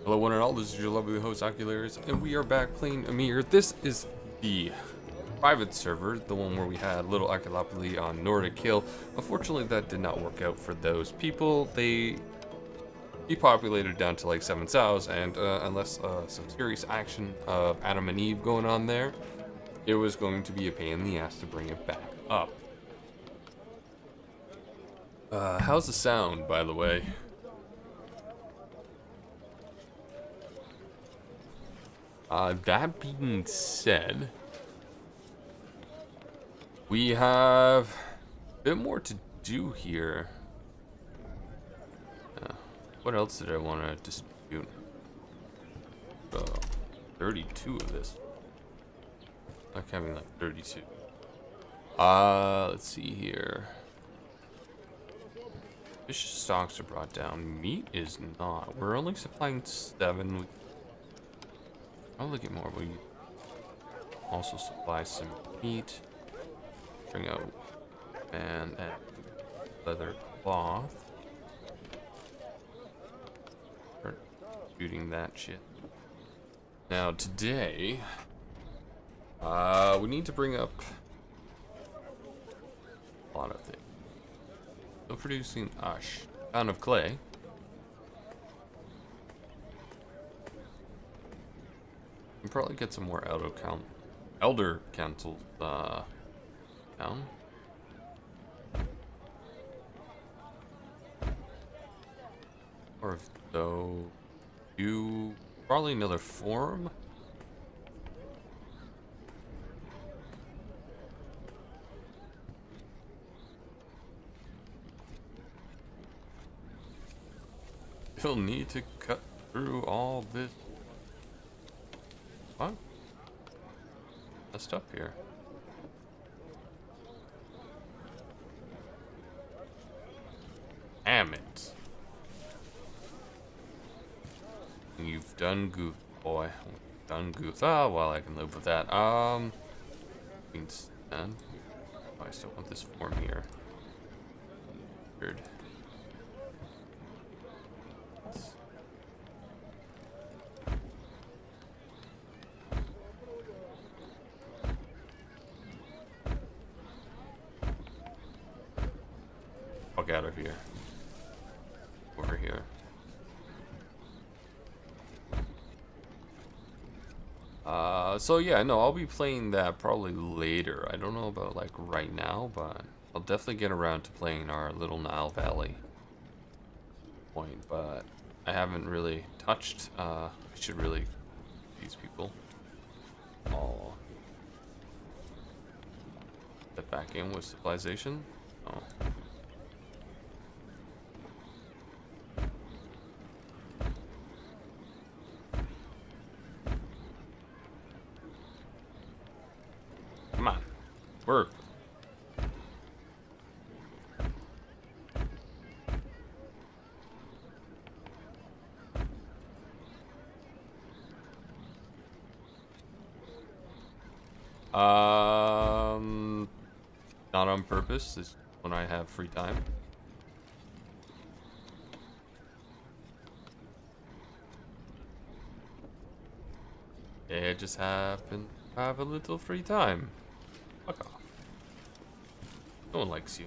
Hello one and all, this is your lovely host Acularius, and we are back playing YMIR. This is the private server, the one where we had little Aculapoli on Nordic Hill. Unfortunately, that did not work out for those people. They depopulated down to like 7 cows, and unless some serious action of Adam and Eve going on there, it was going to be a pain in the ass to bring it back up. How's the sound, by the way? That being said, we have a bit more to do here. What else did I want to distribute? 32 of this. Like having like 32. Let's see here. Fish stocks are brought down. Meat is not. We're only supplying 7. Probably get more. We also supply some meat. Bring out and leather cloth. Start shooting that shit. Now today, we need to bring up a lot of things. So producing a pound of clay. Can probably get some more elder councils down. Or if though you probably another forum. You'll need to cut through all this. What? Messed up here. Damn it. You've done goof, boy. Done goof. Oh, well, I can live with that. Means done. Oh, I still want this form here. Weird. Fuck out of here. Over here. So yeah, no, I'll be playing that probably later. I don't know about like right now, but I'll definitely get around to playing our little Nile Valley point, but I haven't really touched, I should really these people. I'll get back in with civilization. Oh. Come on, work. Not on purpose. This is when I have free time. It just happened to have a little free time. Fuck off. No one likes you.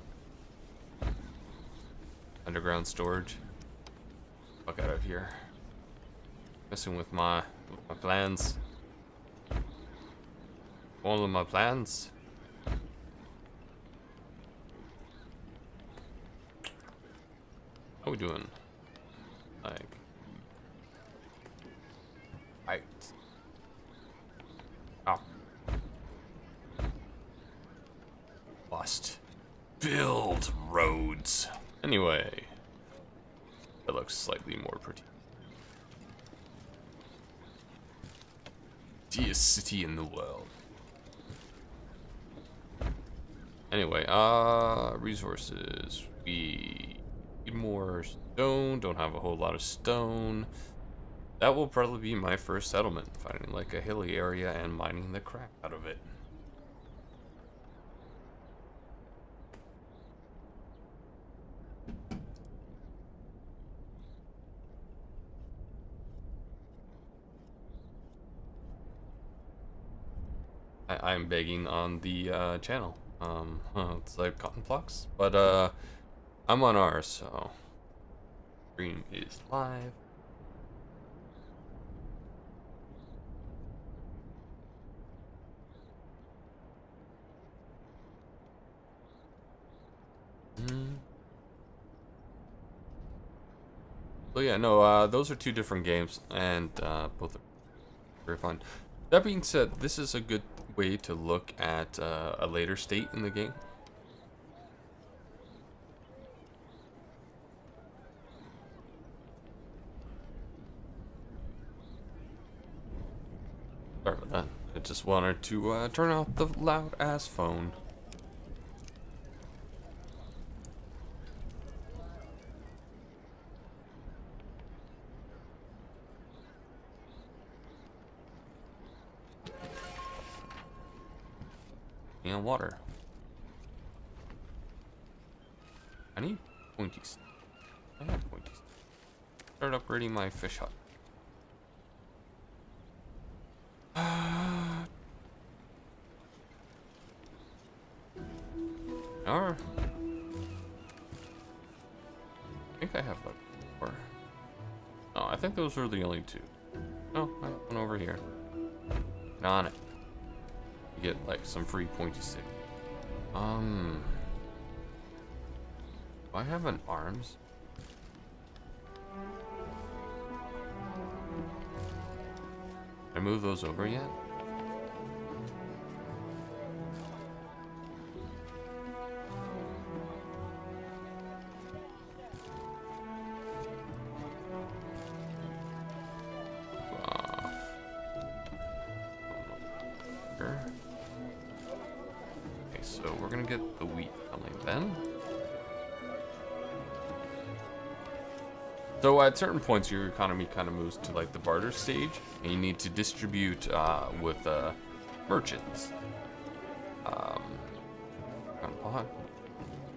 Underground storage. Fuck out of here. Messing with my plans. All of my plans. How we doing? Like, right. Oh. Must build roads. Anyway, that looks slightly more pretty. Dearest city in the world. Anyway, resources. We need more stone. Don't have a whole lot of stone. That will probably be my first settlement. Finding like a hilly area and mining the crap out of it. I'm begging on the channel. It's like cotton flocks, but I'm on ours, so stream is live. So yeah, no, those are two different games, and both are very fun. That being said, this is a good way to look at a later state in the game. Sorry about that. I just wanted to turn off the loud ass phone. And water. I need pointies. I have pointies. Start upgrading my fish hut. Or I think I have like 4. Oh, I think those were the only 2. Oh, I have one over here. Get on it. You get like some free pointy stick. Do I have an arms? Can I move those over yet? Okay, so we're gonna get the wheat coming then. So at certain points, your economy kind of moves to like the barter stage, and you need to distribute with merchants.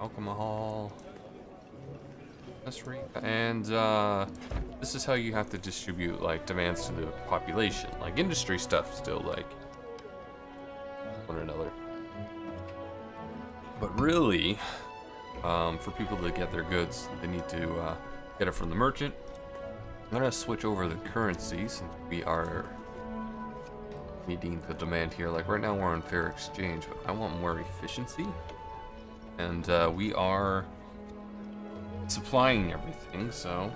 Alcohol, and this is how you have to distribute like demands to the population. Like industry stuff, still like one another. But really, for people to get their goods, they need to get it from the merchant. I'm gonna switch over the currency since we are meeting the demand here. Like right now we're on fair exchange, but I want more efficiency. And we are supplying everything, so...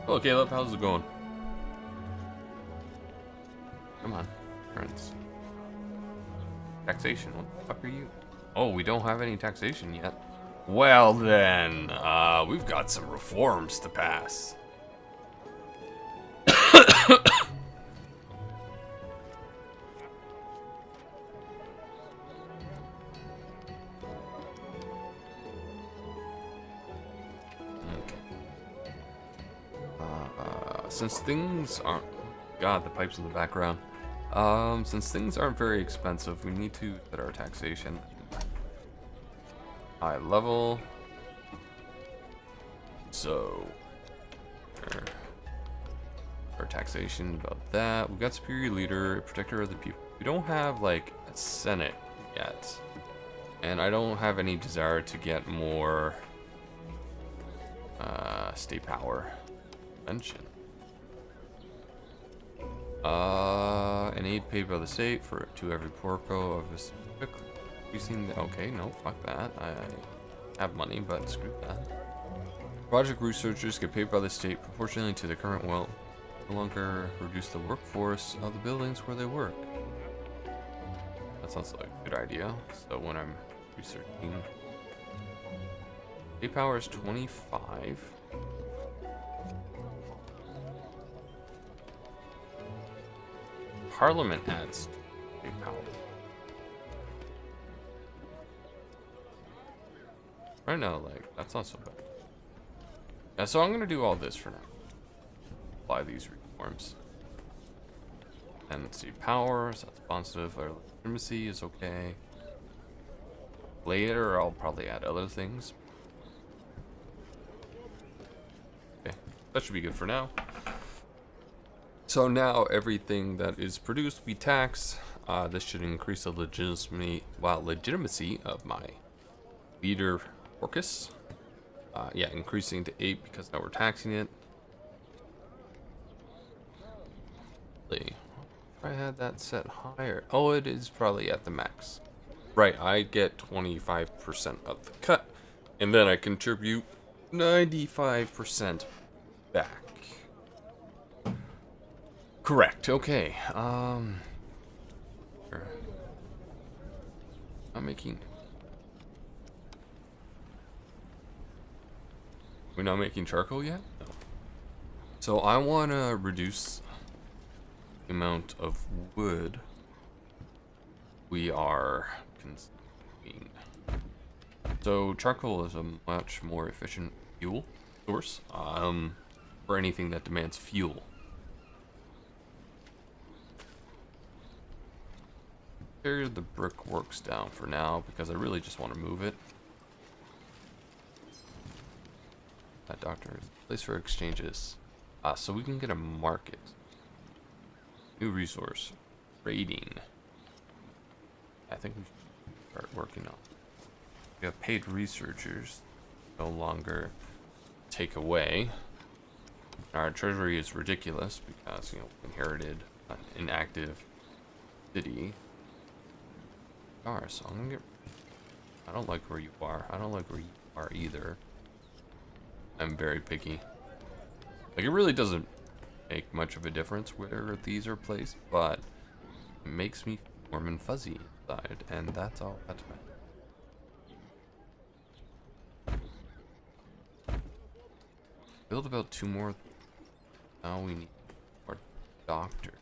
Hello Caleb, how's it going? Come on, friends. Taxation, what the fuck are you? Oh, we don't have any taxation yet. Well then, we've got some reforms to pass. Since things aren't... God, the pipes in the background. Since things aren't very expensive, we need to set our taxation high level. So, our taxation about that. We've got superior leader, protector of the people. We don't have like a senate yet, and I don't have any desire to get more state power. Mention. An aid paid by the state to every porco of this. Okay, no, fuck that. I have money, but screw that. Project researchers get paid by the state proportionally to the current wealth. No longer reduce the workforce of the buildings where they work. That sounds like a good idea. So when I'm researching, state power is 25. Parliament adds state power. Right now, like, that's not so bad. Yeah, so I'm gonna do all this for now. Apply these reforms. And let's see, power, so that's positive. Our legitimacy is okay. Later, I'll probably add other things. Okay, that should be good for now. So now everything that is produced we tax. This should increase the legitimacy of my leader, Orcus. Yeah, increasing to 8 because now we're taxing it. If I had that set higher. Oh, it is probably at the max. Right, I get 25% of the cut, and then I contribute 95% back. Correct. Okay. I'm making. We're not making charcoal yet? No. So I want to reduce the amount of wood we are consuming. So charcoal is a much more efficient fuel source for anything that demands fuel. Tear the brickworks down for now because I really just want to move it. That doctor is a place for exchanges. So we can get a market. New resource. Raiding. I think we should start working on. We have paid researchers. No longer take away. Our treasury is ridiculous because, you know, we inherited an inactive city. So I'm gonna get. I don't like where you are. I don't like where you are either. I'm very picky. Like, it really doesn't make much of a difference where these are placed, but it makes me warm and fuzzy inside, and that's all that matters. Build about 2 more. Now we need more doctors.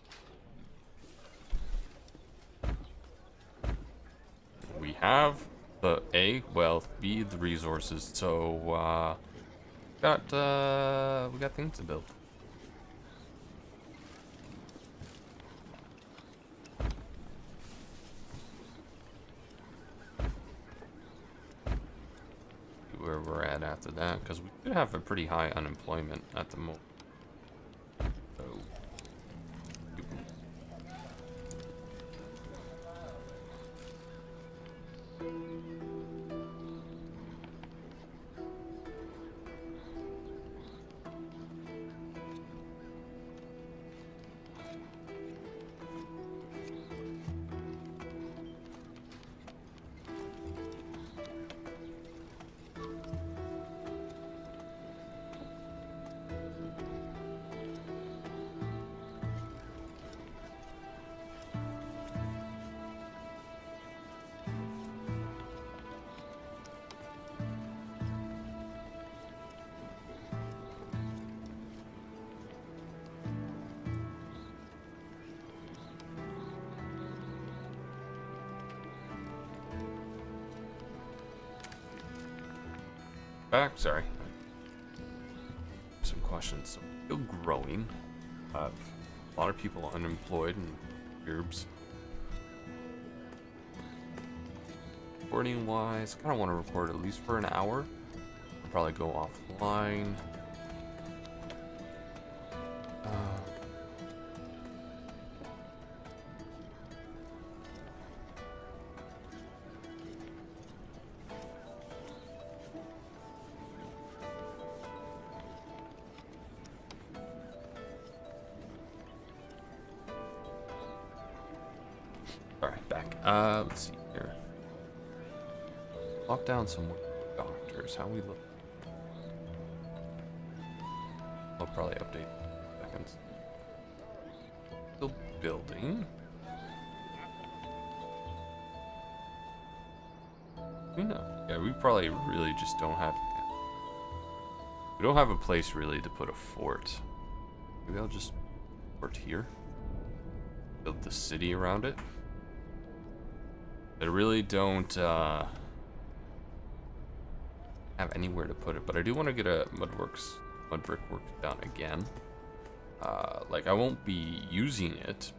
We have the B, the resources, so we got things to build. See where we're at after that, because we could have a pretty high unemployment at the moment. So sorry. Some questions. So still growing. A lot of people unemployed and herbs. Recording wise, kind of want to record at least for an hour. I'll probably go offline. Alright, back. Let's see here. Lock down some more doctors. How we look? I'll probably update in seconds. Still building. We know. Yeah, we probably really just don't have. We don't have a place really to put a fort. Maybe I'll just fort here. Build the city around it. I really don't have anywhere to put it, but I do want to get a mud brick works down again. Like, I won't be using it,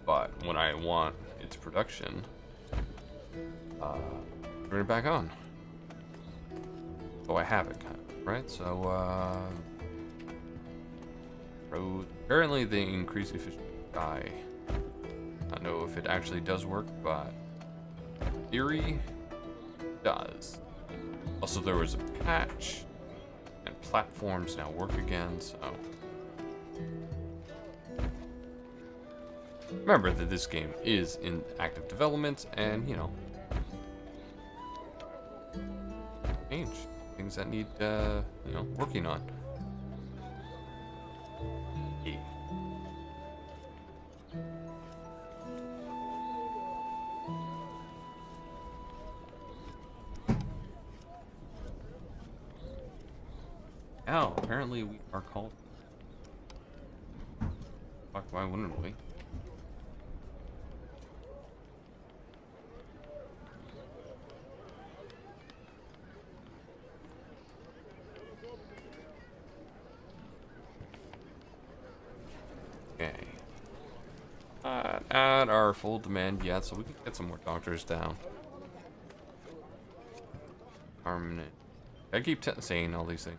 but when I want its production, turn it back on. Oh, I have it, kind of, right? So, road. Apparently, they increase efficiency by know if it actually does work, but in theory, it does. Also, there was a patch, and platforms now work again, so... Remember that this game is in active development, and, you know, change. Things that need, you know, working on. Yeah. Now, apparently we are called. Fuck, why wouldn't we? Okay. At our full demand yet, so we can get some more doctors down. Permanent. I keep saying all these things.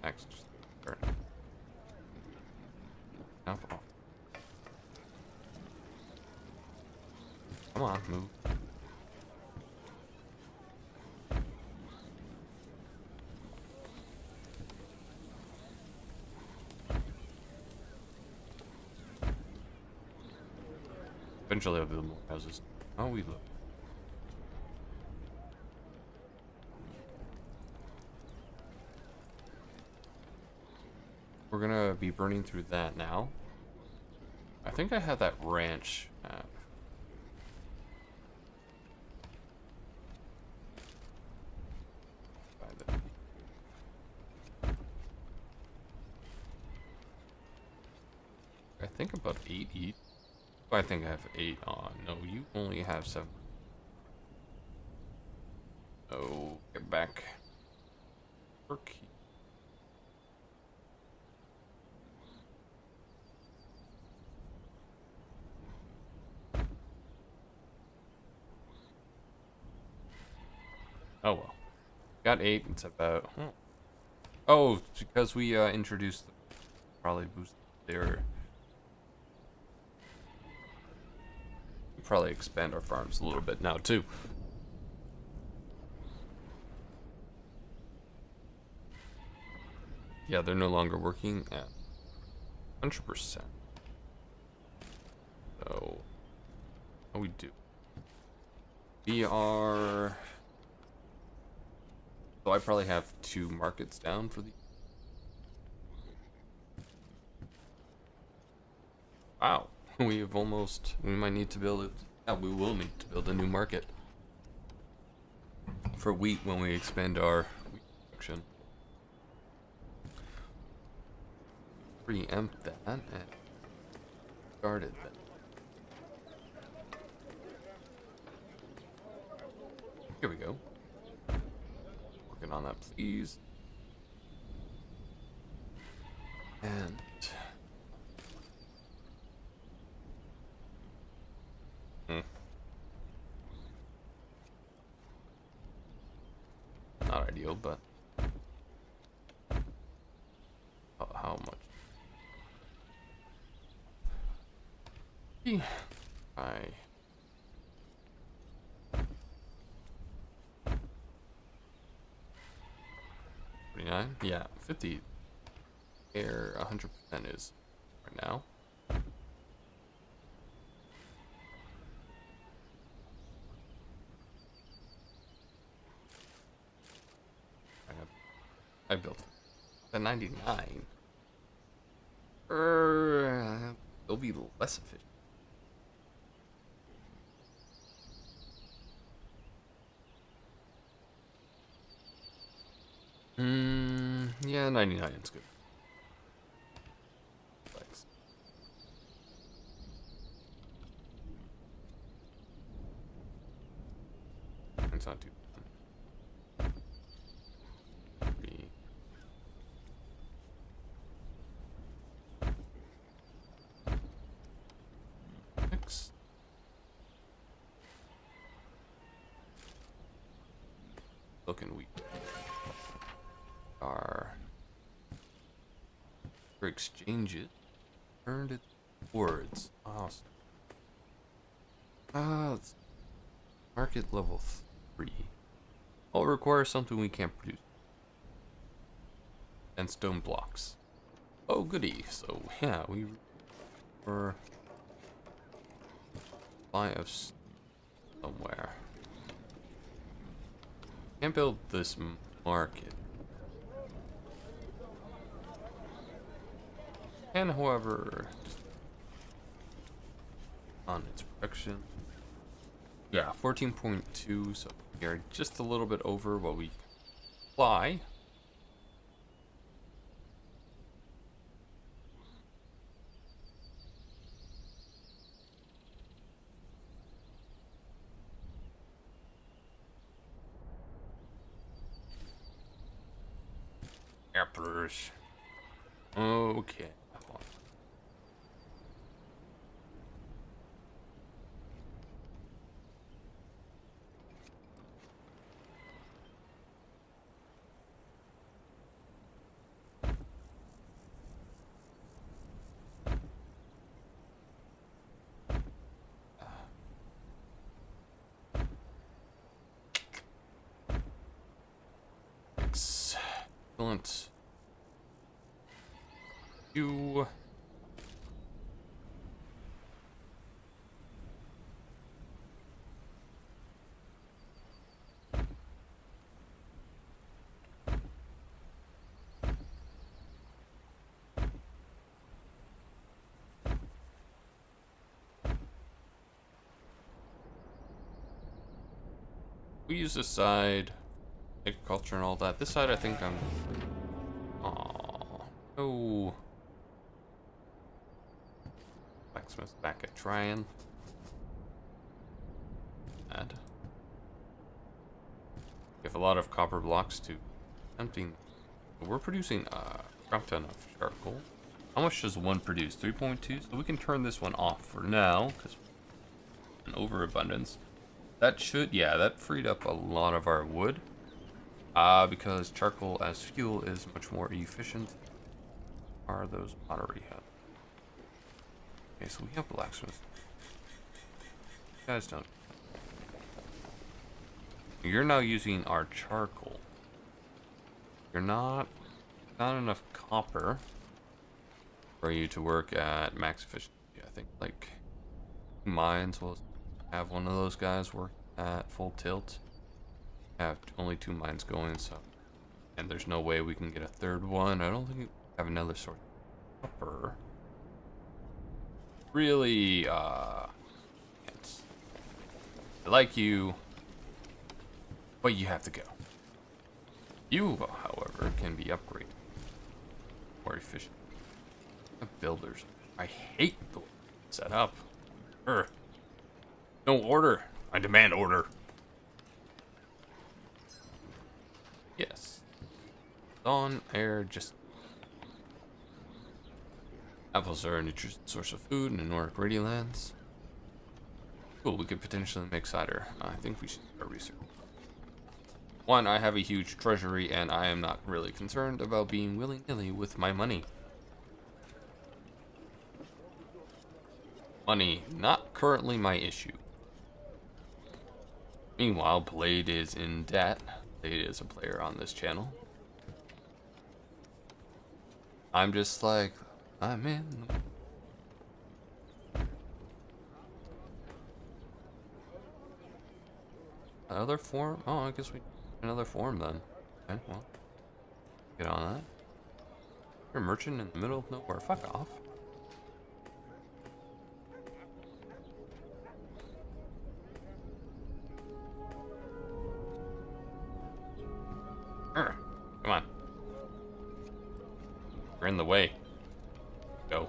Next. Turn. Up off. Come on, move. Eventually I'll build more houses. Oh, we look. We're gonna be burning through that now. I think I had that ranch map. I think about 8 each. I think I have 8 on. No, you only have 7. Oh, get back. Turkey. Oh well. Got 8. It's about. Oh, it's because we introduced. Probably boost their. Probably expand our farms a little bit now too. Yeah, they're no longer working at 100%. So, what we do? We are. So I probably have 2 markets down for the. Wow. We have almost. We might need to build it. Yeah, we will need to build a new market for wheat when we expand our wheat production. Preempt that and started that. Here we go. Working on that, please. And. Not ideal, but how much? I 49? Yeah, 50. Air 100% is right now. I built the 99. It'll be less efficient. Yeah, 99 is good. Thanks. It's not too bad. 3. Next. Looking weak. Our for exchange it. Earned it Words. Awesome. Let's market level 3. I'll require something we can't produce. And stone blocks. Oh, goody. So, yeah, we were supply of somewhere. Can't build this market. And however, on its production, yeah, 14.2. So we are just a little bit over what we fly. Emperors. Okay. Excellent. You. We use this side, agriculture and all that. This side, I think I'm. Oh. Blacksmith's back at trying. Add. We have a lot of copper blocks to emptying. We're producing a crap ton of charcoal. How much does one produce? 3.2. So we can turn this one off for now because an overabundance. That should, yeah, that freed up a lot of our wood. Because charcoal as fuel is much more efficient. Are those pottery hubs? Okay, so we have blacksmith. You guys don't. You're now using our charcoal. You're not enough copper for you to work at max efficiency. I think like mines will have one of those guys work at full tilt. I have only 2 mines going, so, and there's no way we can get a third one. I don't think we have another source of copper. Really, I like you, but you have to go. You, however, can be upgraded more efficient. Builders, I hate the way it's set up. No order. I demand order. Yes. Dawn, air, just. Apples are a nutritious source of food in the Nordic Radianlands. Cool, we could potentially make cider. I think we should start research. One, I have a huge treasury and I am not really concerned about being willy-nilly with my money. Money, not currently my issue. Meanwhile, Blade is in debt. Blade is a player on this channel. I'm just like, I'm in. Another form? Oh, I guess we another form then. Okay, well, get on that. You're a merchant in the middle of nowhere. Fuck off. Come on. You're in the way. Go.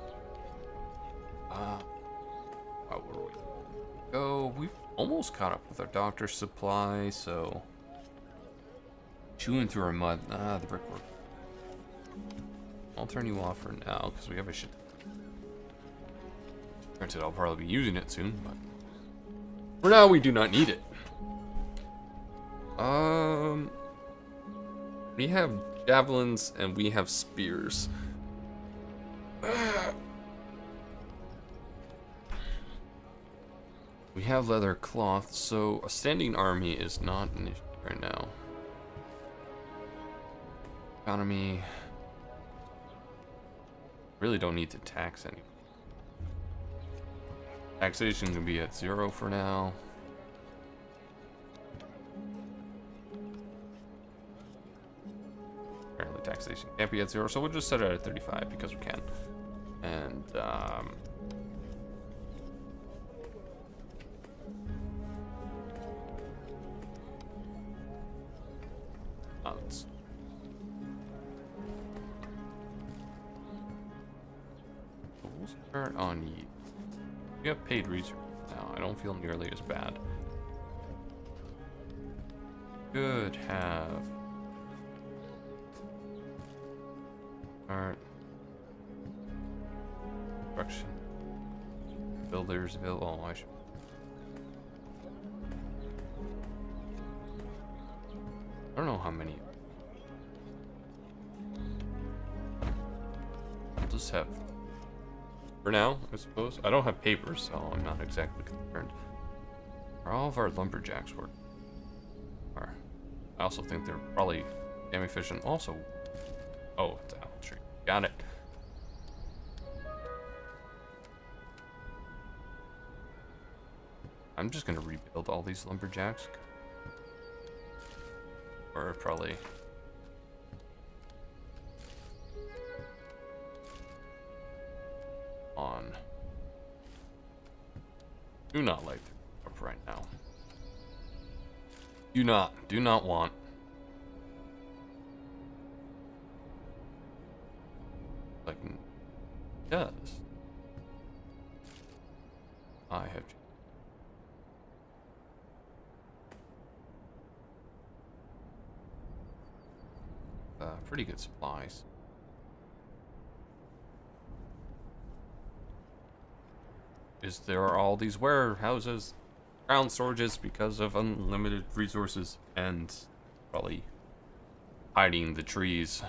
Where were we? Go. We've almost caught up with our doctor's supply, so. Chewing through our mud. The brickwork. I'll turn you off for now, because we have a shit. Granted, I'll probably be using it soon, but. For now, we do not need it. We have javelins and we have spears. We have leather cloth, so a standing army is not an issue right now. Economy. Really don't need to tax any. Taxation can be at 0 for now. Apparently taxation can't be at 0, so we'll just set it at 35 because we can. And let's we'll start on you. We have paid research now. I don't feel nearly as bad. Could have art, construction, builders available. Oh, I should. I don't know how many. I'll just have. For now, I suppose. I don't have papers, so I'm not exactly concerned. Are all of our lumberjacks work? I also think they're probably damn efficient. Also, oh, it's an apple tree. Got it. I'm just gonna rebuild all these lumberjacks. Or probably. On. Do not like up right now. Do not want. Like, does. I have. Pretty good supplies. Is there are all these warehouses, ground storages because of unlimited resources and probably hiding the trees.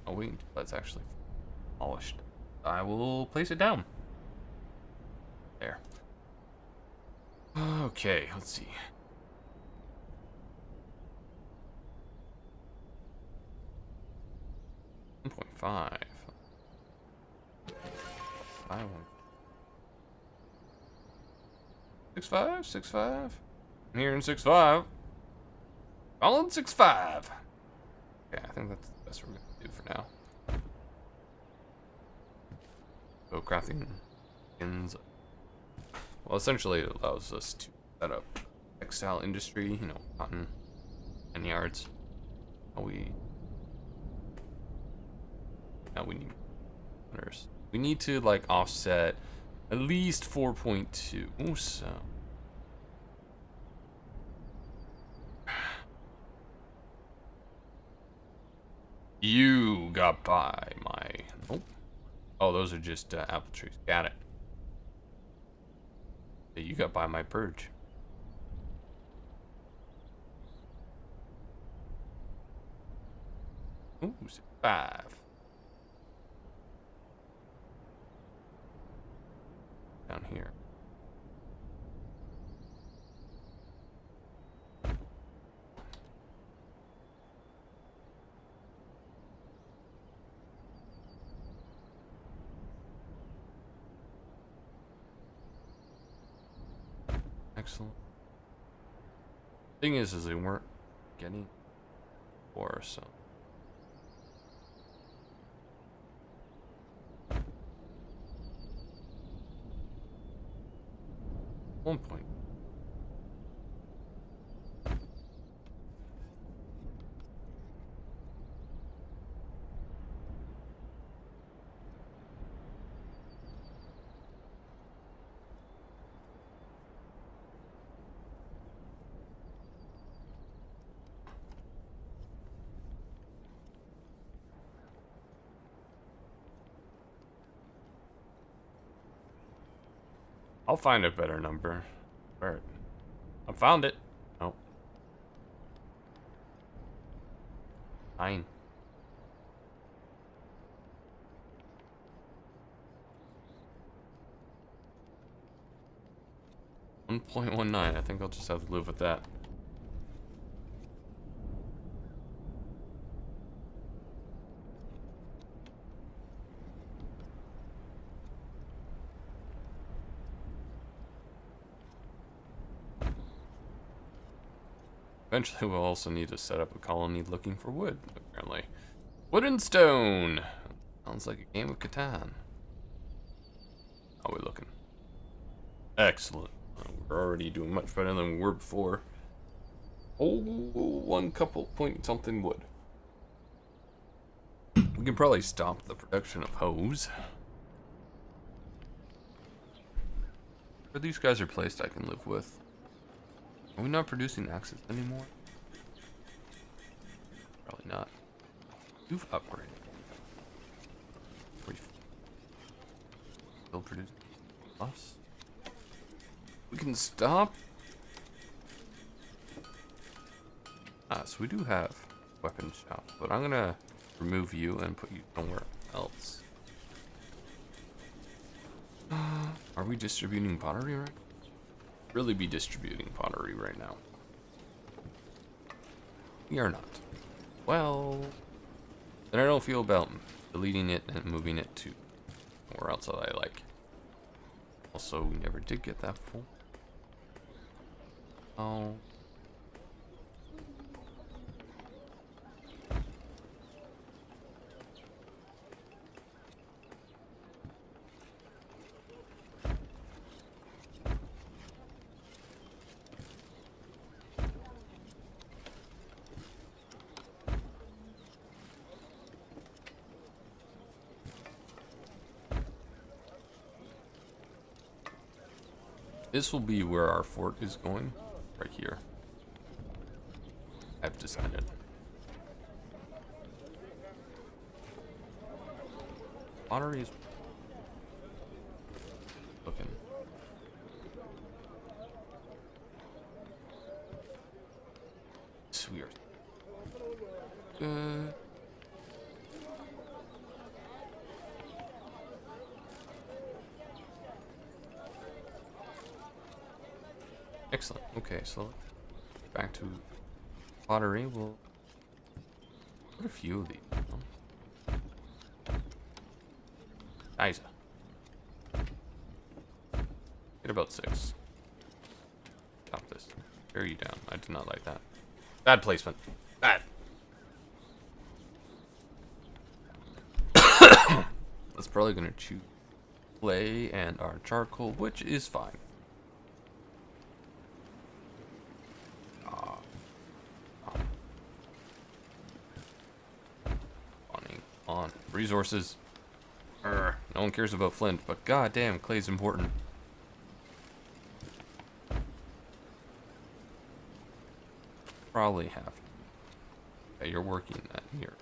Oh wait, that's actually polished. I will place it down. There. Okay, let's see. 1.5. 6.5. 6.5. I'm here in 6.5. All in 6.5. Yeah, I think that's the best we're gonna do for now. So crafting skins. Well, essentially it allows us to set up textile industry, you know, cotton and yards. Now we need hunters. We need to like offset at least 4.2. So you got by my nope. Oh, those are just apple trees. Got it. You got by my purge. Ooh, 5. Down here. Excellent. Thing is they weren't getting or so. One point. I'll find a better number. Where? I found it. Nope. 9. .19. I think I'll just have to live with that. Eventually we'll also need to set up a colony looking for wood, apparently. Wood and stone! Sounds like a game of Catan. How are we looking? Excellent. We're already doing much better than we were before. Oh, 1 couple point something wood. We can probably stop the production of hose. Where these guys are placed I can live with. Are we not producing axes anymore? Probably not. You've upgraded. We still producing plus. We can stop. So we do have weapon shop, but I'm gonna remove you and put you somewhere else. Are we distributing pottery right? Really be distributing pottery right now. We are not. Well, then I don't feel about deleting it and moving it to somewhere else that I like. Also, we never did get that full. Oh. This will be where our fort is going, right here. I've decided. Pottery is looking. It's weird. Excellent. Okay, so back to pottery. We'll put a few of these. Nice. Get about 6. Top this. Tear you down. I do not like that. Bad placement. Bad. That's probably gonna choose clay and our charcoal, which is fine. On resources. No one cares about flint, but goddamn, clay's important. Probably have. Okay, you're working at mirror.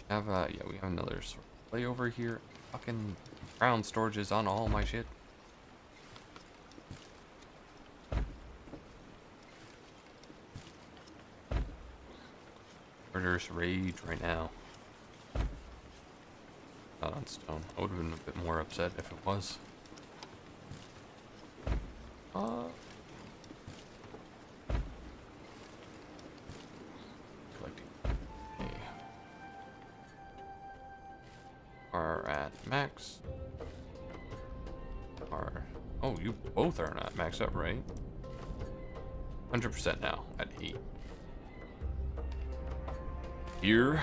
Have yeah, we have another sort of clay over here. Fucking ground storages on all my shit. Murderous rage right now. Not on stone. I would have been a bit more upset if it was. Collecting. Okay. Are at max. Are. Oh, you both are not maxed up, right? 100% now at 8. Here.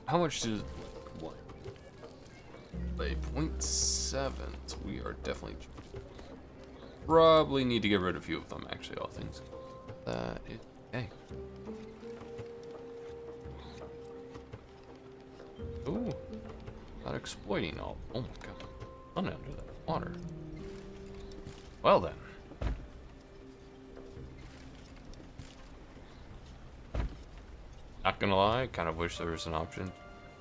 How much does 0.7, so we are definitely probably need to get rid of a few of them, actually, all things. That is okay. Ooh, not exploiting all. Oh my god, I'm under that water. Well then. Not gonna lie, kind of wish there was an option,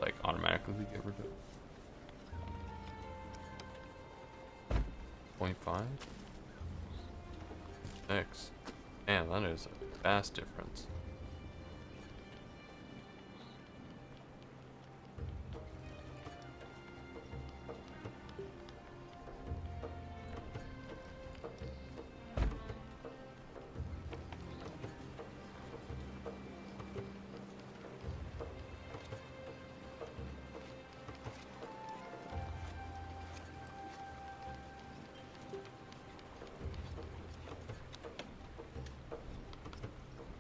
like automatically get rid of it. 0.5. 6. Man, that is a vast difference.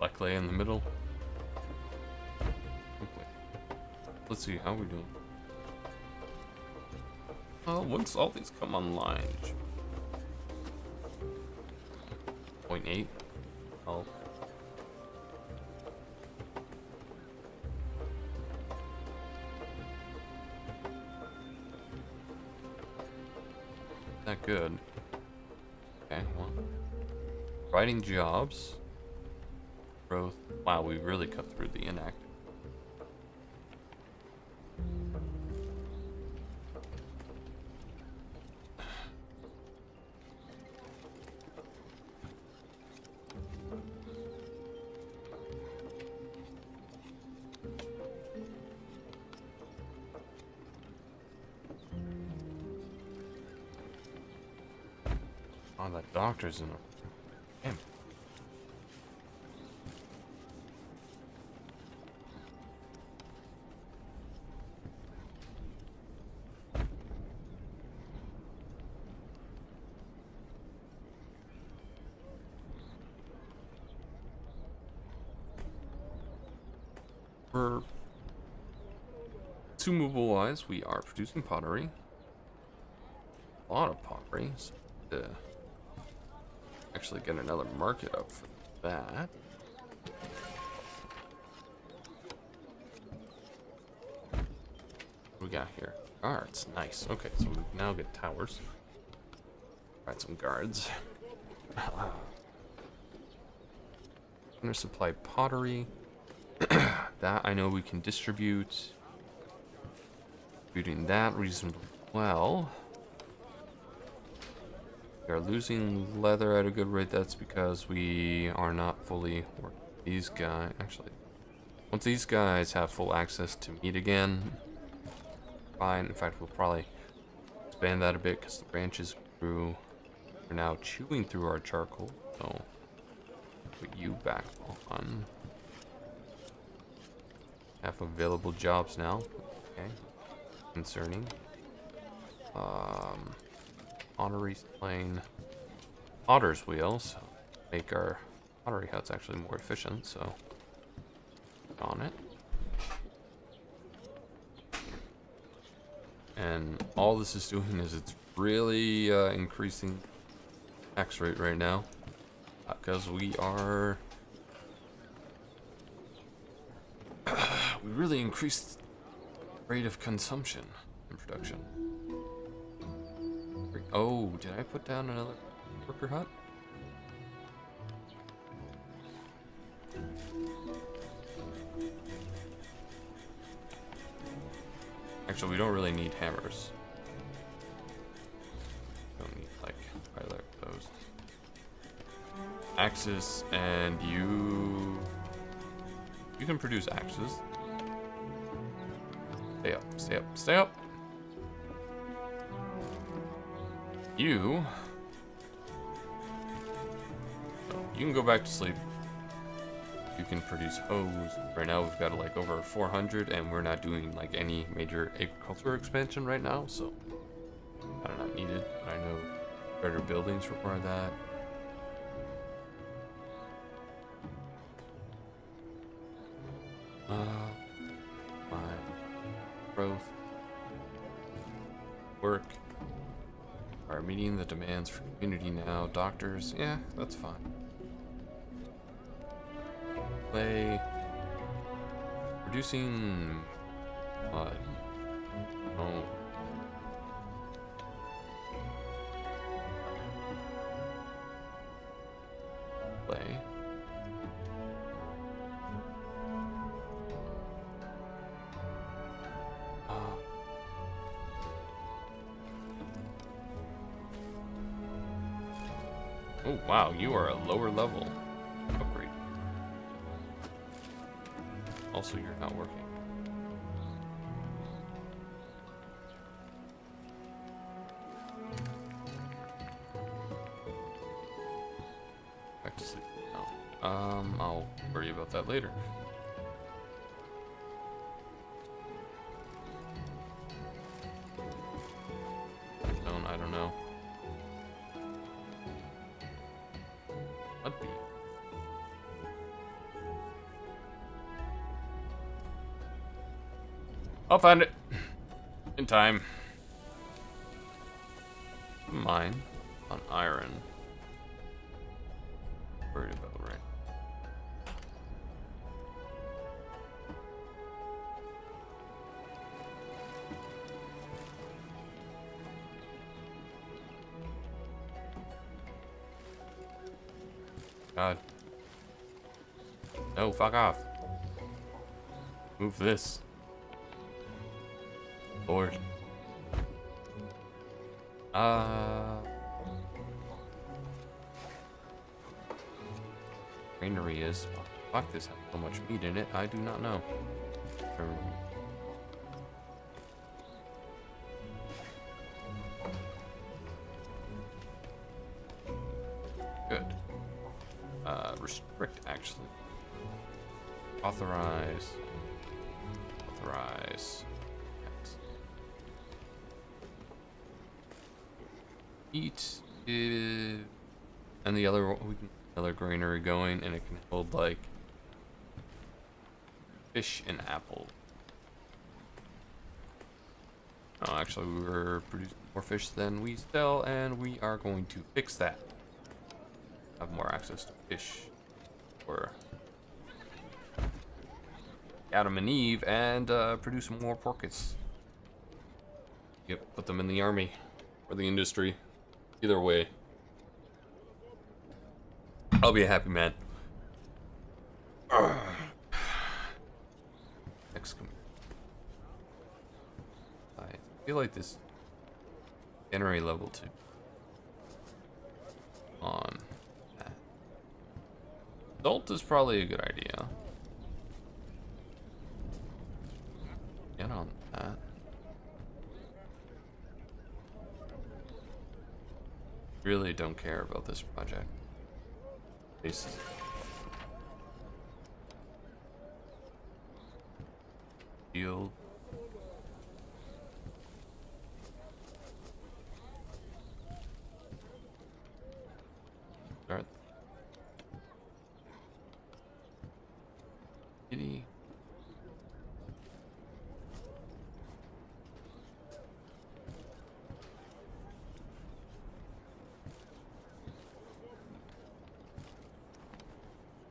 Black clay in the middle. Okay. Let's see how we doing. Once all these come online. 0.8. Oh. Not good. Okay, well. Writing jobs. Growth. Wow, we really cut through the inactive. Oh, that doctor's in a... Damn. For consumable wise, we are producing pottery. A lot of pottery. So to actually get another market up for that. What we got here? Guards. Nice. Okay, so we now get towers. Alright, some guards. Gonna supply pottery. That I know we can distribute. Distributing that reasonably well. We are losing leather at a good rate. That's because we are not fully working. These guys, actually, once these guys have full access to meat again, fine. In fact, we'll probably expand that a bit because the branches grew. We're now chewing through our charcoal. So put you back on. Have available jobs now. Okay. Concerning. Pottery plane. Potter's wheel, so make our pottery huts actually more efficient, so on it. And all this is doing is it's really increasing tax rate right now. Because we are we really increased rate of consumption and production. Oh, did I put down another worker hut? Actually, we don't really need hammers. Don't need, like, highlight those. Axes, and you can produce axes. Stay up, stay up, stay up. You can go back to sleep. You can produce hose. Right now we've got like over 400 and we're not doing like any major agriculture expansion right now, so kind of not needed. I know better buildings require that. My growth. work. Are meeting the demands for community now. Doctors, yeah, that's fine. Play. Producing mud. Oh. Play. Oh wow, you are a lower level upgrade. Also, you're not working. Back to sleep. No. I'll worry about that later. I don't know. Mud bee. I'll find it in time. Mine on iron. Worried about right. God. No, fuck off. Move this. Lord. Granary is. Fuck, this has so much meat in it. I do not know. Good. Restrict, actually. Authorize. Authorize. Yes. Eat. And the other, we can another granary going, and it can hold like fish and apple. Oh, actually, we were producing more fish than we sell, and we are going to fix that. Have more access to fish for Adam and Eve, and produce more porkets. Yep, put them in the army or the industry. Either way, I'll be a happy man. I feel like this generate level 2 on that. Salt is probably a good idea. Get on that. Really don't care about this project. Basis. Field. Start. Kitty.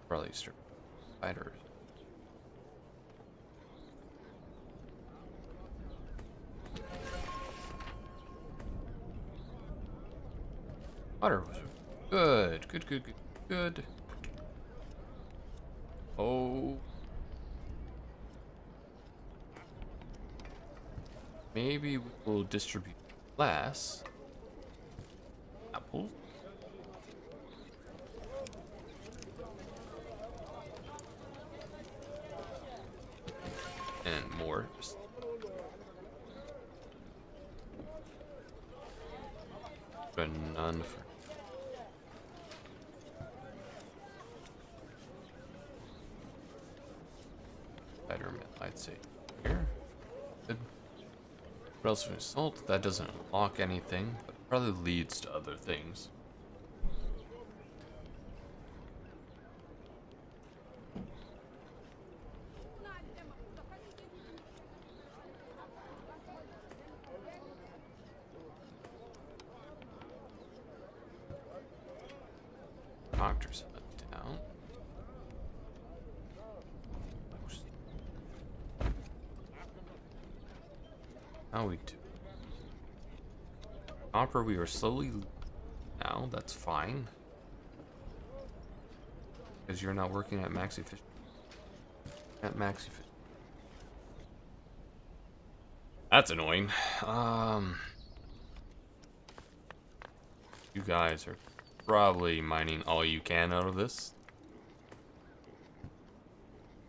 Probably start spiders. Water was good. Good. Oh. Maybe we will distribute less apples. And more. But none for Spider-Man, I'd say. Here. Good. What else for salt? That doesn't unlock anything, but probably leads to other things. doctor's down. How we do? Copper, we are slowly now. That's fine. Because you're not working at max efficiency. At max efficiency. That's annoying. You guys are probably mining all you can out of this.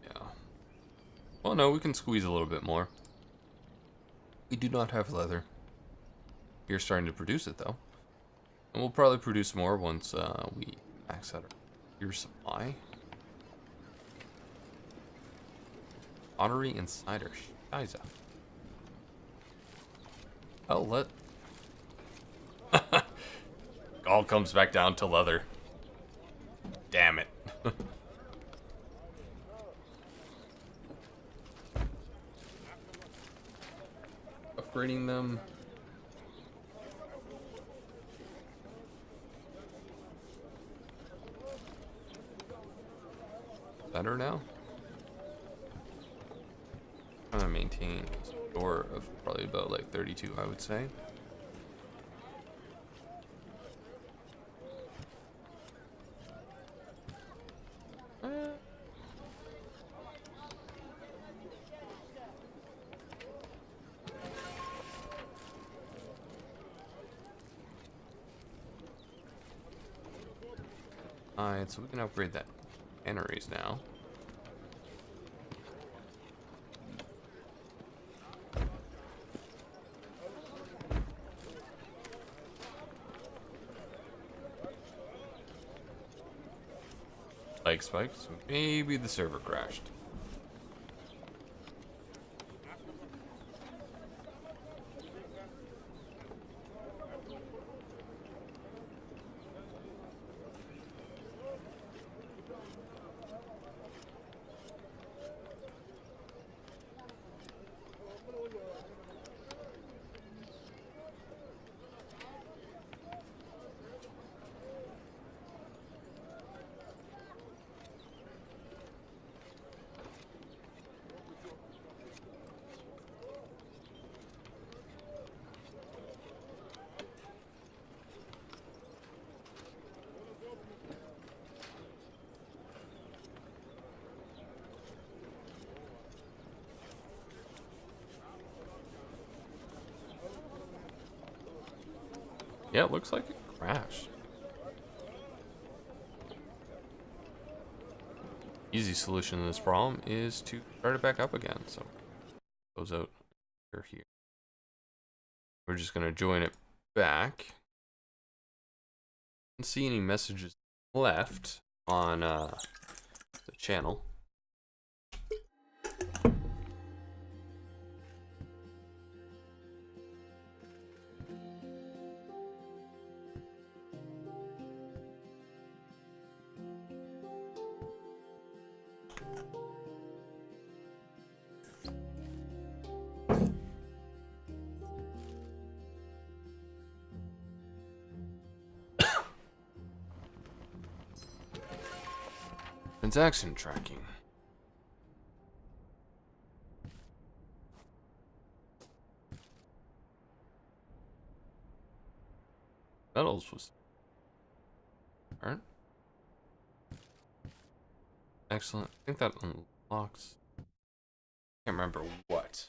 Yeah. Well, no, we can squeeze a little bit more. We do not have leather. You're starting to produce it, though. And we'll probably produce more once we max out your supply. Pottery and cider. Shiza. Oh, let... all comes back down to leather. Damn it. Upgrading them. Better now? I'm gonna maintain a score of probably about like 32, I would say. Alright, so we can upgrade that canneries now. Like spikes, maybe the server crashed. Yeah, it looks like it crashed. Easy solution to this problem is to start it back up again. So goes out here. We're just gonna join it back. Don't see any messages left on the channel. Transaction tracking. Metals was alright. Excellent. I think that unlocks. Can't remember what.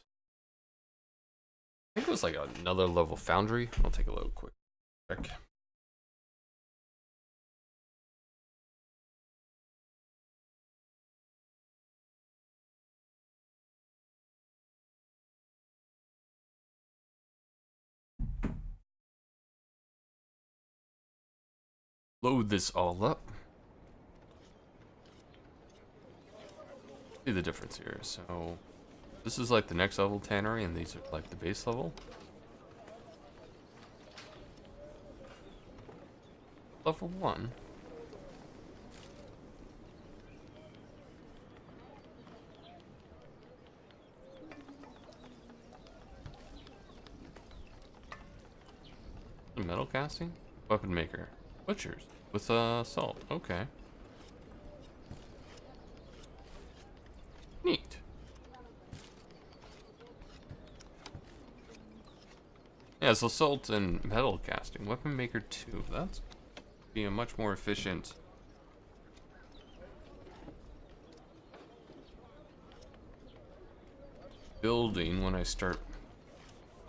I think it was like another level foundry. I'll take a little quick check. Load this all up. See the difference here. So this is like the next level tannery, and these are like the base level. Level 1. Metal casting? Weapon maker. Butchers. With salt. Okay. Neat. Yeah, so salt and metal casting. Weapon maker 2. That's be a much more efficient building when I start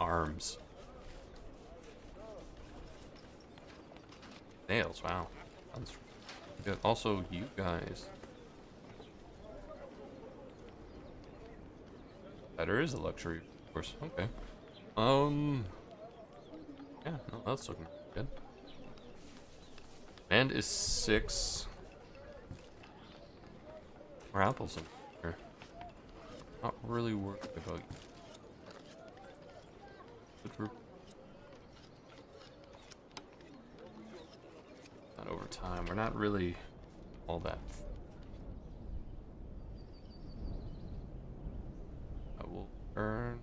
arms. Nails, wow. That's good. Also, you guys. Better is a luxury, of course. Okay. Yeah, no, that's looking good. And is 6 more apples in here. Not really worried about you. Not over time. We're not really all that. I will earn.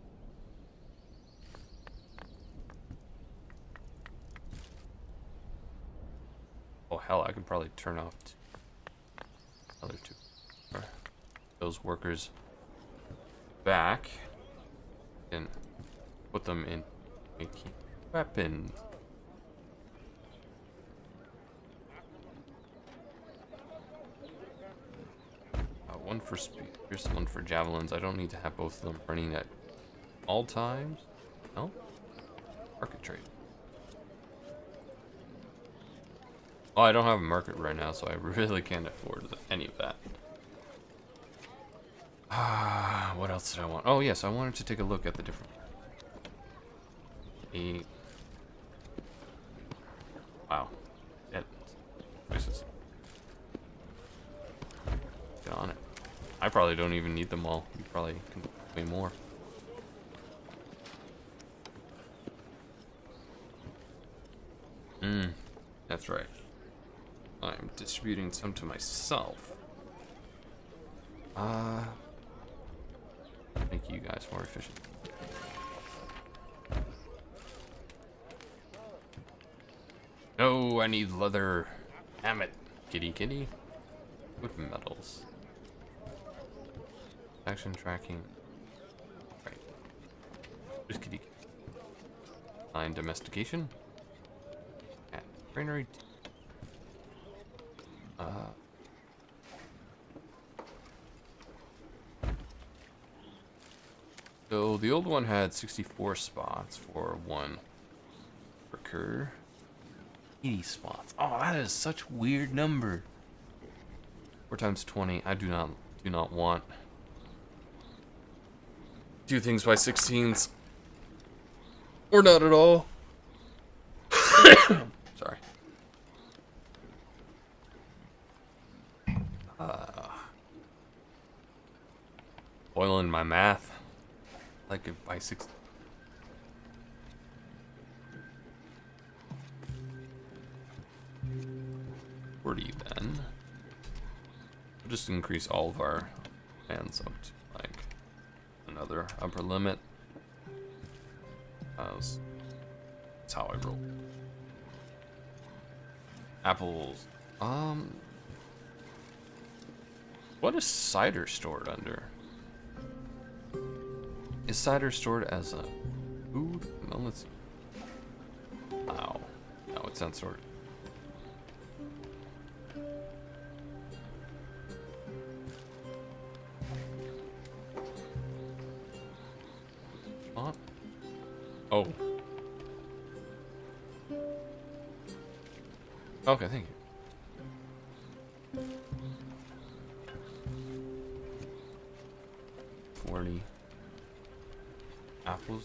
Oh hell, I can probably turn off other two. Or those workers back and put them in making weapons. One for spears, one for javelins. I don't need to have both of them running at all times. No? Market trade. Oh, I don't have a market right now, so I really can't afford any of that. What else did I want? Oh, yes, I wanted to take a look at the different... Wow. Get on it. I probably don't even need them all. You probably can pay more. That's right. I'm distributing some to myself. Make you guys more efficient. No, I need leather. Damn it. Kitty. With metals. Action tracking. Right. Just kitty. Line domestication. At granary. So the old one had 64 spots for one worker. 80 spots. Oh, that is such a weird number. 4 times 20. I do not want. Do things by 16s. Or not at all. Sorry. Oiling my math. Like it by 16. 40 then. We'll just increase all of our hands up to like another upper limit. That's how I roll. Apples. What is cider stored under? Is cider stored as a food? No, let's see. Wow. No, it's not stored. What? Oh. Okay, thank you. Apples.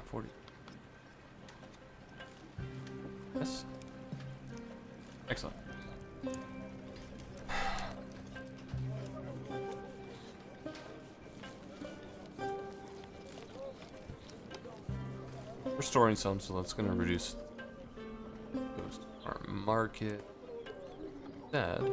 40. Yes. Excellent. We're storing some, so that's going to reduce goes to our market. Instead.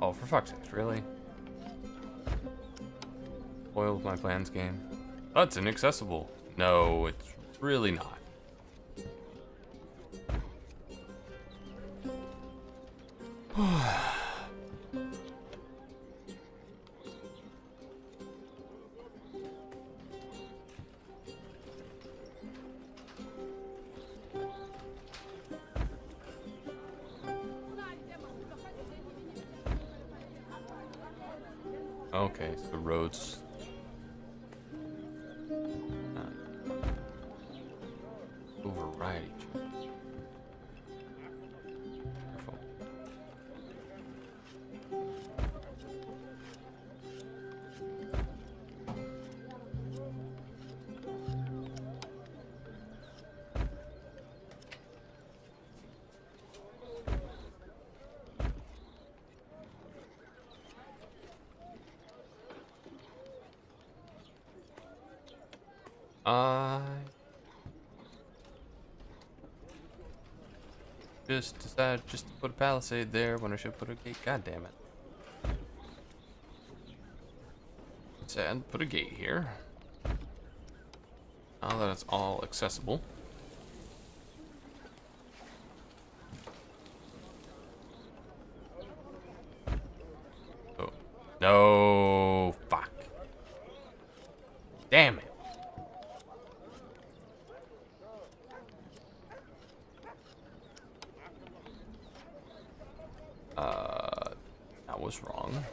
Oh, for fuck's sake, really? Spoiled my plans, game. That's inaccessible. No, it's really not. Okay, so the roads. Override each other. Careful. Just decided just to put a palisade there when I should put a gate. God damn it. Sad, put a gate here. Now that it's all accessible. Oh. No. Fuck. Damn it. That was wrong.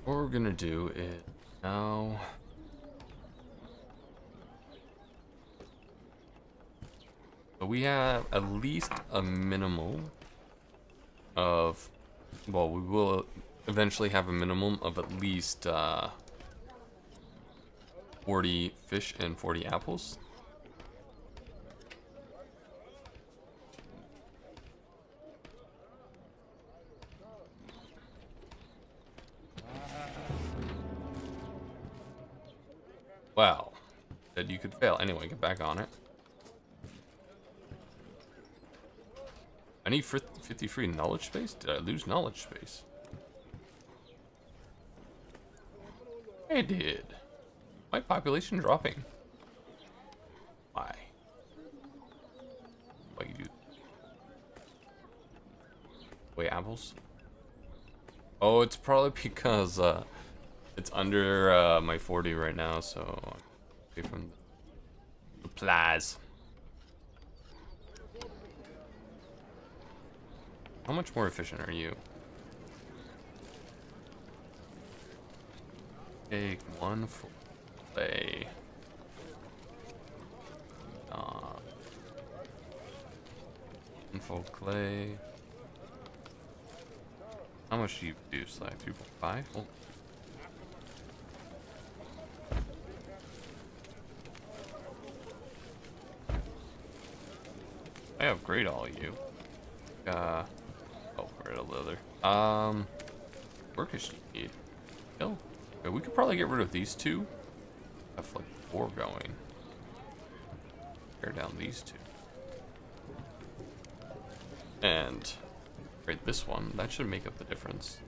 What we're gonna do is now. So we have at least a minimum of, well, we will eventually have a minimum of at least 40 fish and 40 apples. Wow, that you could fail. Anyway, get back on it. I need 50 free knowledge space? Did I lose knowledge space? I did. My population dropping. Why? Why you do? Wait, apples? Oh, it's probably because it's under my 40 right now, so okay, from the supplies. How much more efficient are you? Take one for clay. One for clay. How much do you produce? Like 3.5? Oh. I upgrade all of you. Oh, we're at a leather. Workers you need. Kill. Okay, we could probably get rid of these two. Have like 4 going. Tear down these 2. And upgrade this one. That should make up the difference.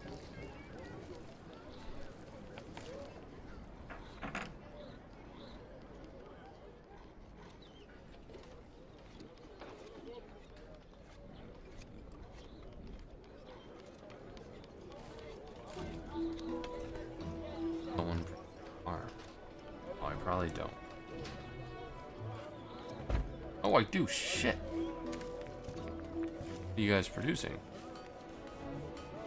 Probably don't. Oh, I do. Shit. What are you guys producing?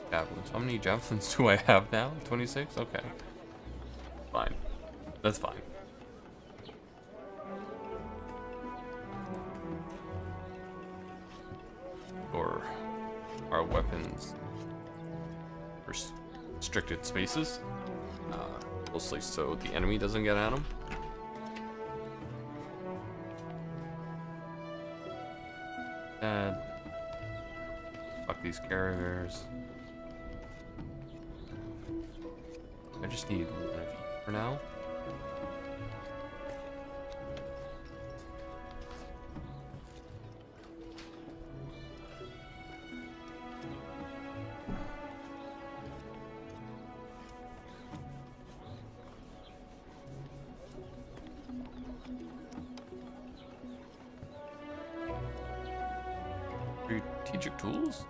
Javelins. How many javelins do I have now? 26? Okay. Fine. That's fine. Or our weapons for restricted spaces. Mostly so the enemy doesn't get at them. And fuck these carriers. I just need one of you for now. Strategic tools?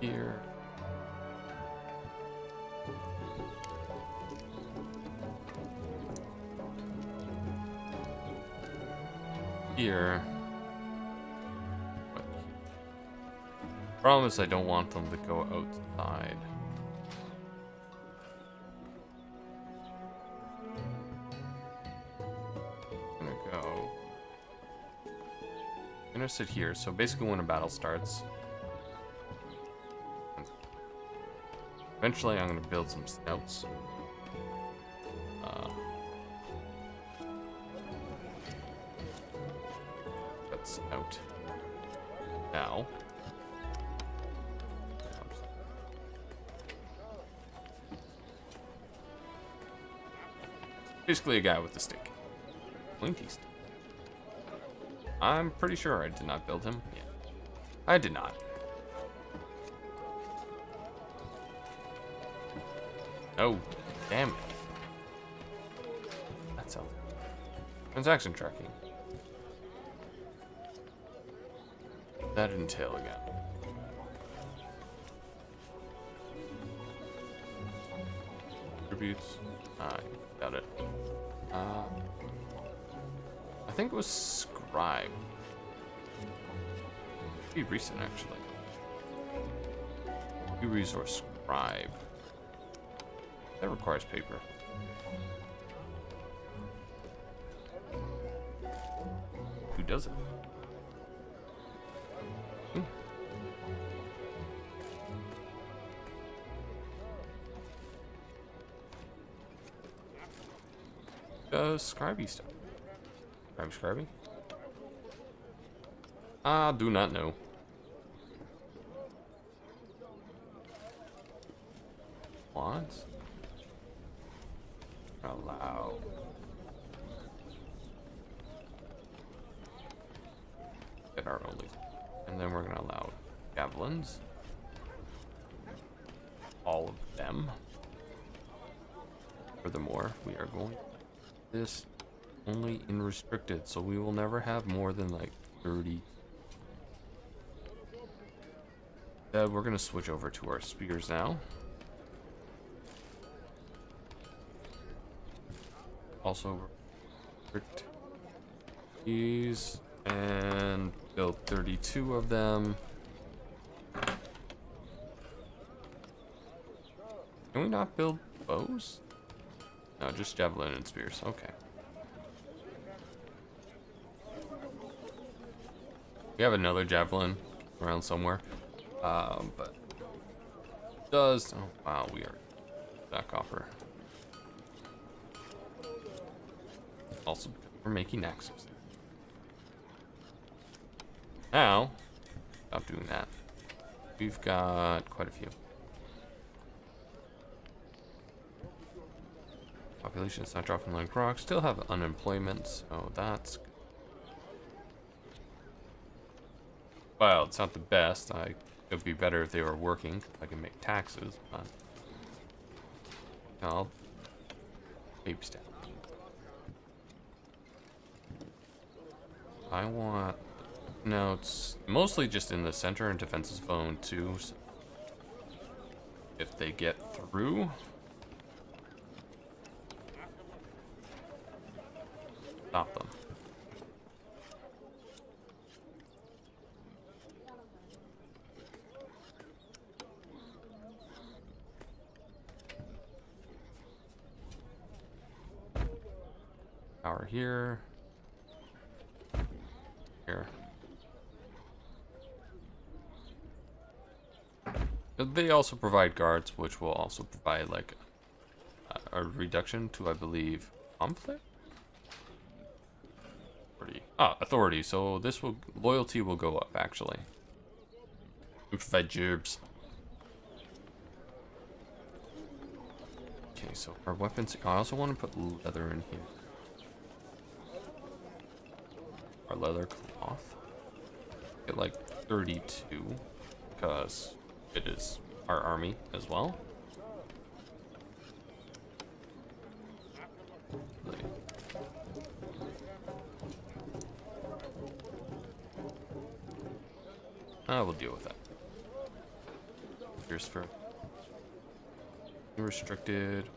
Yeah. Here. Here. Problem is I don't want them to go outside. I'm gonna sit here. So basically when a battle starts, eventually I'm gonna build some scouts. That's out. Now. Basically a guy with a stick. Blinky stick. I'm pretty sure I did not build him. Yeah. I did not. Oh, damn it. That's all. Transaction tracking. That entail again. Tributes. Got it. I think it was scribe. Pretty recent actually. New resource scribe. That requires paper. Who does it? Scribey stuff. Scribey? I do not know. What? Allow. Get our only. And then we're gonna allow javelins. All of them. Furthermore, we are going this only in restricted, so we will never have more than like 30. We're gonna switch over to our spears now. Also restrict these and build 32 of them. Can we not build bows? No, just javelin and spears. Okay. We have another javelin around somewhere. But does oh wow, we are that copper. Also, we're making axes. Now, stop doing that. We've got quite a few. Population is not dropping like rocks. Still have unemployment, so that's good. Well, it's not the best. It'd be better if they were working. I can make taxes, but I'll tape stamp. I want. No, it's mostly just in the center and defensive zone too. So if they get through. Stop them. Power here. Here. They also provide guards, which will also provide like a reduction to, I believe, conflict. Authority. So this will loyalty will go up actually. We provide gerbs. Okay, so our weapons. I also want to put leather in here. Our leather cloth. Get like 32 because it is our army as well. We'll deal with that. Here's for restricted.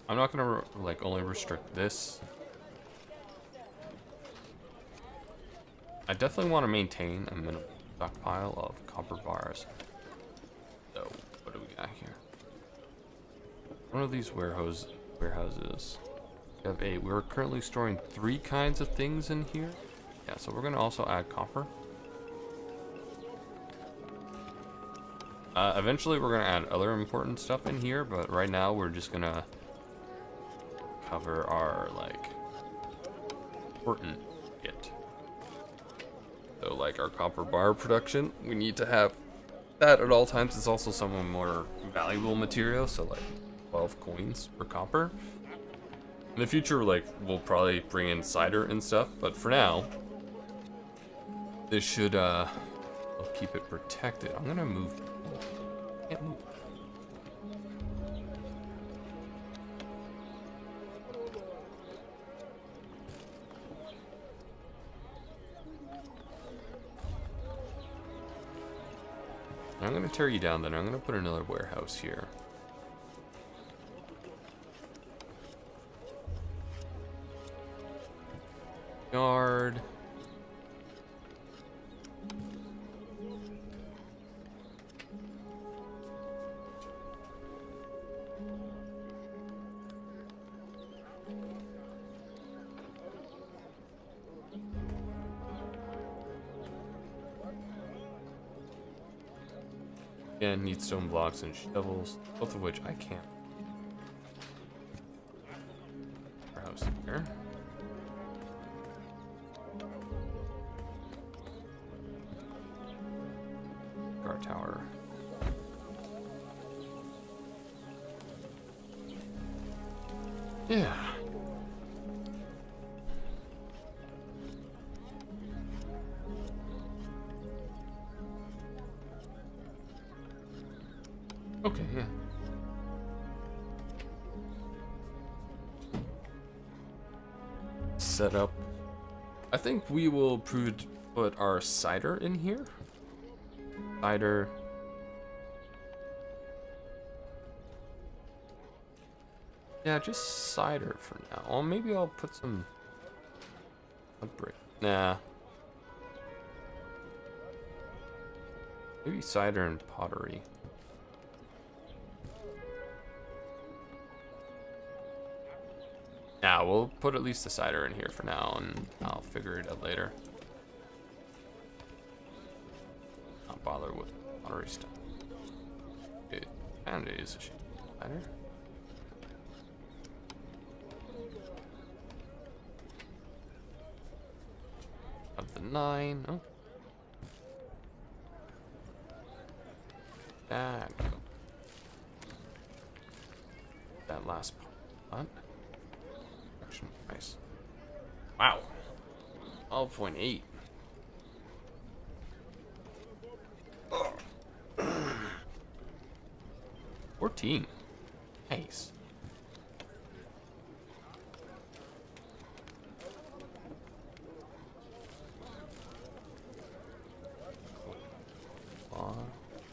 I'm not gonna like only restrict this. I definitely want to maintain a minimum stockpile of copper bars. So what do we got here? One of these warehouses. We have we're currently storing 3 kinds of things in here. Yeah, so we're gonna also add copper. Eventually we're gonna add other important stuff in here, but right now we're just gonna cover our like important bit. So like our copper bar production, we need to have that at all times. It's also some of the more valuable material, so like 12 coins per copper. In the future, like we'll probably bring in cider and stuff, but for now, this should we'll keep it protected. I'm gonna move. Can't move. I'm gonna tear you down then. I'm gonna put another warehouse here. Yard. Again, need stone blocks and shovels, both of which I can't. Warehouse here. Guard tower. Yeah. Okay, yeah. Set up. I think we will put our cider in here. Cider. Yeah, just cider for now. Or maybe I'll put some brick. Nah. Maybe cider and pottery. Nah, we'll put at least the cider in here for now, and I'll figure it out later. Not bother with pottery stuff. It kind of is a shame. Cider. Of the 9. Oh. That. That last pot. Nice. Wow. 12.8. 14. Nice.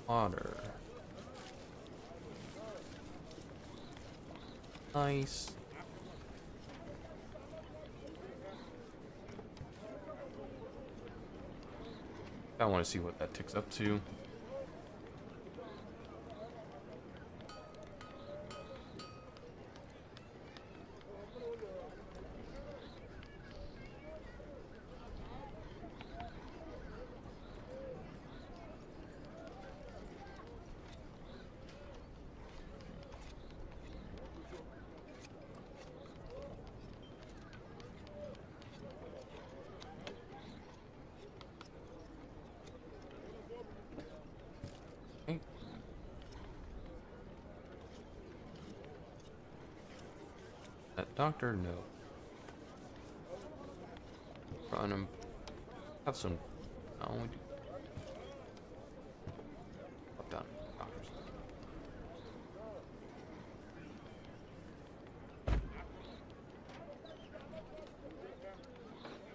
Water. Nice. I want to see what that ticks up to. Doctor, no. Run him. Have some. No, we do. Up, down. Doctors.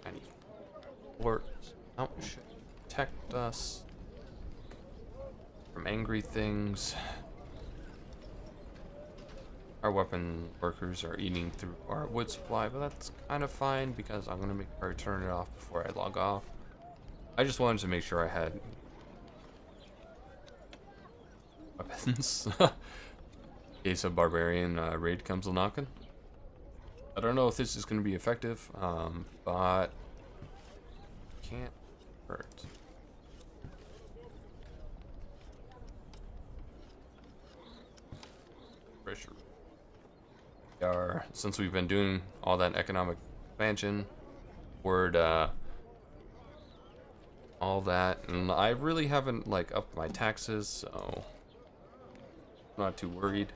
I need forts. Oh, should protect us from angry things. Our weapon workers are eating through our wood supply, but that's kind of fine because I'm gonna make sure I turn it off before I log off. I just wanted to make sure I had weapons in case a barbarian raid comes a knocking. I don't know if this is gonna be effective, but can't hurt. Pressure. Since we've been doing all that economic expansion, word, all that, and I really haven't like upped my taxes, so I'm not too worried.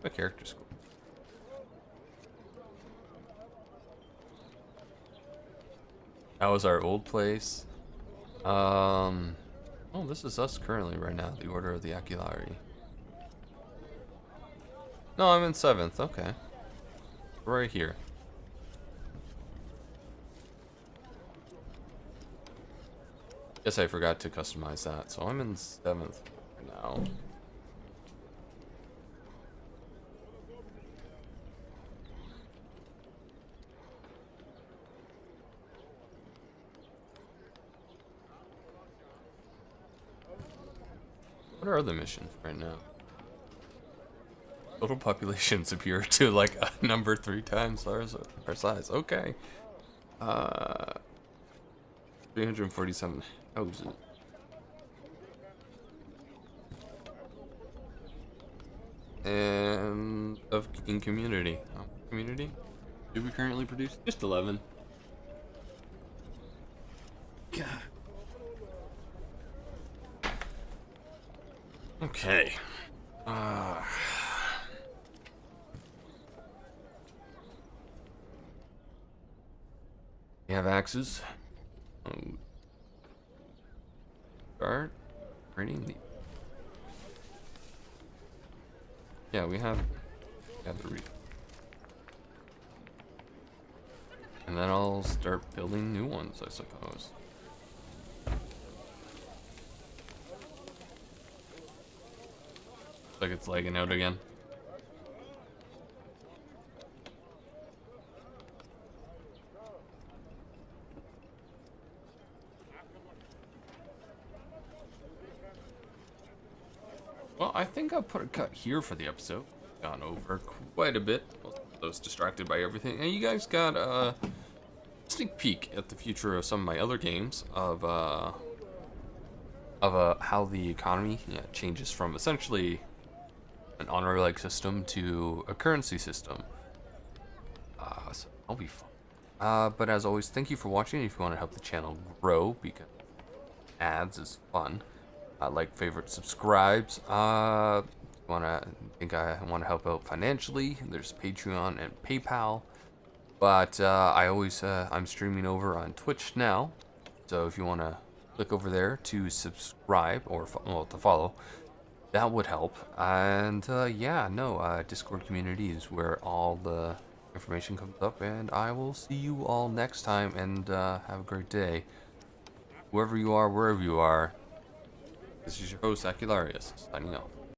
My character score. That was our old place. Oh, this is us currently right now. The Order of the Acularius. No, I'm in 7th. Okay. Right here. Guess I forgot to customize that. So I'm in 7th now. What are other missions right now? Total population superior to like a number 3 times our size. Okay. 347 houses. And in community. Community? Do we currently produce? Just 11. God. Okay. We have axes. Start reading the. Yeah, we have the read. And then I'll start building new ones, I suppose. Like it's lagging out again. Well, I think I'll put a cut here for the episode. Gone over quite a bit. I was distracted by everything, and you guys got a sneak peek at the future of some of my other games of how the economy changes from essentially an honor-like system to a currency system. So that'll be fun. But as always, thank you for watching. If you want to help the channel grow, because ads is fun, like, favorite, subscribes. I want to help out financially. There's Patreon and PayPal. But I'm streaming over on Twitch now. So if you want to click over there to subscribe or to follow, that would help. And Discord community is where all the information comes up. And I will see you all next time. And have a great day, whoever you are, wherever you are. This is your host, Acularius, signing off.